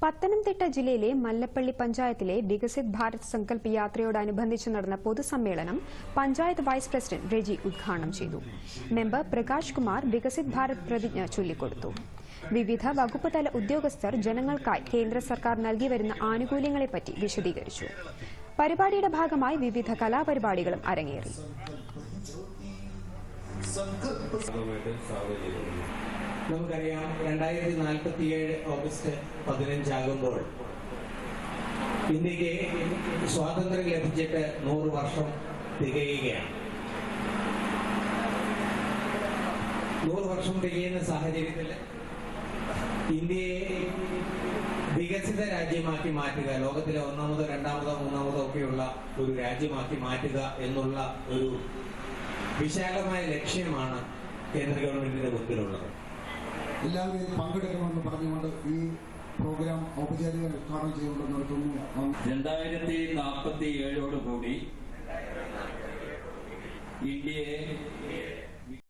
പത്തനംതിട്ട ജില്ലയിലെ മല്ലപ്പള്ളി പഞ്ചായത്തിലെ വികസിത് ഭാരത് സങ്കല്പ് യാത്രയോടനുബന്ധിച്ച് നടന്ന പൊതുസമ്മേളനം പഞ്ചായത്ത് വൈസ് പ്രസിഡന്റ് റെജി ഉദ്ഘാടനം ചെയ്തു. മെമ്പർ പ്രകാശ് കുമാർ വികസിത് ഭാരത് പ്രതിജ്ഞ ചൊല്ലിക്കൊടുത്തു. വിവിധ വകുപ്പ് തല ഉദ്യോഗസ്ഥർ ജനങ്ങൾക്കായി കേന്ദ്ര സർക്കാർ നൽകിവരുന്ന ആനുകൂല്യങ്ങളെപ്പറ്റി വിശദീകരിച്ചു. പരിപാടിയുടെ ഭാഗമായി വിവിധ കലാപരിപാടികളും അരങ്ങേറി. നമുക്കറിയാം 2047 ഓഗസ്റ്റ് 15 ആകുമ്പോൾ ഇന്ത്യക്ക് സ്വാതന്ത്ര്യം ലഭിച്ചിട്ട് 100 വർഷം തികയുകയാണ്. 100 വർഷം തികയുന്ന സാഹചര്യത്തിൽ ഇന്ത്യയെ വികസിത രാജ്യമാക്കി മാറ്റുക, ലോകത്തിലെ ഒന്നാമതോ രണ്ടാമതോ മൂന്നാമതോ ഒക്കെയുള്ള ഒരു രാജ്യമാക്കി മാറ്റുക എന്നുള്ള ഒരു വിശാലമായ ലക്ഷ്യമാണ് കേന്ദ്ര ഗവൺമെന്റിന്റെ മുമ്പിലുള്ളത്. എല്ലാവരും പങ്കെടുക്കണമെന്ന് പറഞ്ഞുകൊണ്ട് ഈ പ്രോഗ്രാം ഔപചാരിക ഉദ്ഘാടനം ചെയ്തുകൊണ്ട് നടത്തുന്നു. 2047 ഇന്ത്യയെ